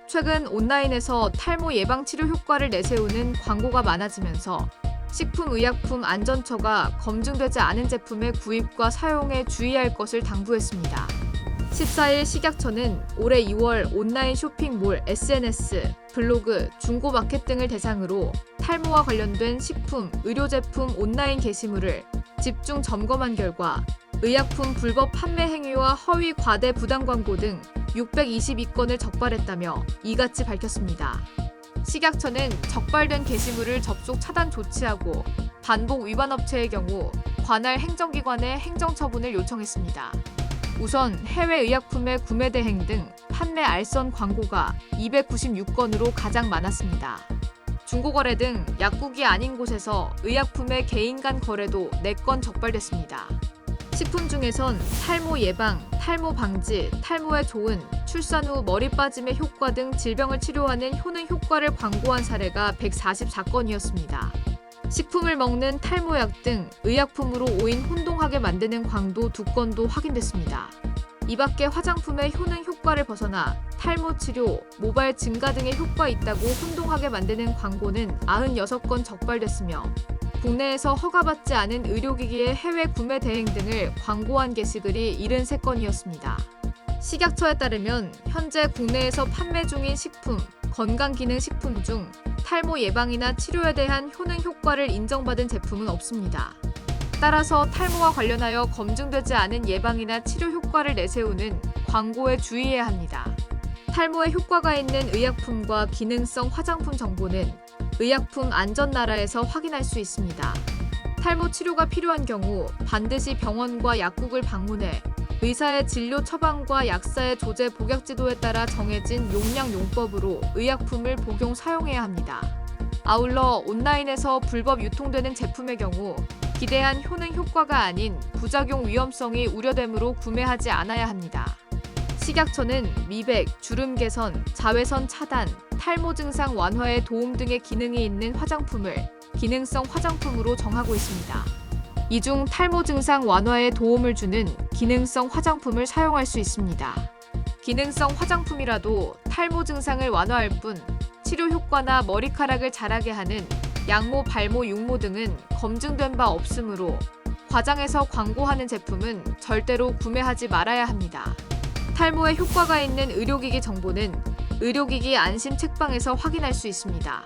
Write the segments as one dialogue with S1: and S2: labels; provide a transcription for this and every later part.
S1: 최근 온라인에서 탈모 예방 치료 효과를 내세우는 광고가 많아지면서 식품의약품안전처가 검증되지 않은 제품의 구입과 사용에 주의할 것을 당부했습니다. 14일 식약처는 올해 2월 온라인 쇼핑몰, SNS, 블로그, 중고마켓 등을 대상으로 탈모와 관련된 식품, 의료제품 온라인 게시물을 집중 점검한 결과 의약품 불법 판매 행위와 허위 과대 부당 광고 등 622건을 적발했다며 이같이 밝혔습니다. 식약처는 적발된 게시물을 접속 차단 조치하고 반복 위반 업체의 경우 관할 행정기관에 행정처분을 요청했습니다. 우선 해외 의약품의 구매 대행 등 판매 알선 광고가 296건으로 가장 많았습니다. 중고거래 등 약국이 아닌 곳에서 의약품의 개인 간 거래도 4건 적발됐습니다. 식품 중에선 탈모 예방, 탈모 방지, 탈모에 좋은, 출산 후 머리 빠짐의 효과 등 질병을 치료하는 효능 효과를 광고한 사례가 144건이었습니다. 식품을 먹는 탈모약 등 의약품으로 오인 혼동하게 만드는 광고 2건도 확인됐습니다. 이 밖에 화장품의 효능 효과를 벗어나 탈모 치료, 모발 증가 등의 효과 있다고 혼동하게 만드는 광고는 96건 적발됐으며 국내에서 허가받지 않은 의료기기의 해외 구매 대행 등을 광고한 게시글이 73건이었습니다. 식약처에 따르면 현재 국내에서 판매 중인 식품, 건강기능식품 중 탈모 예방이나 치료에 대한 효능 효과를 인정받은 제품은 없습니다. 따라서 탈모와 관련하여 검증되지 않은 예방이나 치료 효과를 내세우는 광고에 주의해야 합니다. 탈모에 효과가 있는 의약품과 기능성 화장품 정보는 의약품 안전나라에서 확인할 수 있습니다. 탈모 치료가 필요한 경우 반드시 병원과 약국을 방문해 의사의 진료 처방과 약사의 조제 복약 지도에 따라 정해진 용량 용법으로 의약품을 복용 사용해야 합니다. 아울러 온라인에서 불법 유통되는 제품의 경우 기대한 효능 효과가 아닌 부작용 위험성이 우려되므로 구매하지 않아야 합니다. 식약처는 미백, 주름 개선, 자외선 차단, 탈모 증상 완화에 도움 등의 기능이 있는 화장품을 기능성 화장품으로 정하고 있습니다. 이 중 탈모 증상 완화에 도움을 주는 기능성 화장품을 사용할 수 있습니다. 기능성 화장품이라도 탈모 증상을 완화할 뿐 치료 효과나 머리카락을 자라게 하는 양모, 발모, 육모 등은 검증된 바 없으므로 과장해서 광고하는 제품은 절대로 구매하지 말아야 합니다. 탈모에 효과가 있는 의료기기 정보는 의료기기 안심 책방에서 확인할 수 있습니다.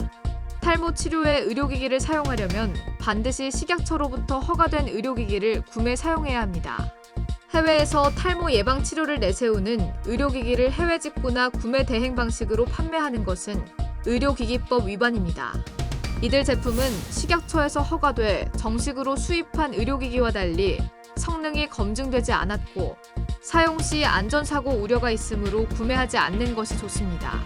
S1: 탈모 치료에 의료기기를 사용하려면 반드시 식약처로부터 허가된 의료기기를 구매 사용해야 합니다. 해외에서 탈모 예방 치료를 내세우는 의료기기를 해외 직구나 구매 대행 방식으로 판매하는 것은 의료기기법 위반입니다. 이들 제품은 식약처에서 허가돼 정식으로 수입한 의료기기와 달리 성능이 검증되지 않았고 사용 시 안전사고 우려가 있으므로 구매하지 않는 것이 좋습니다.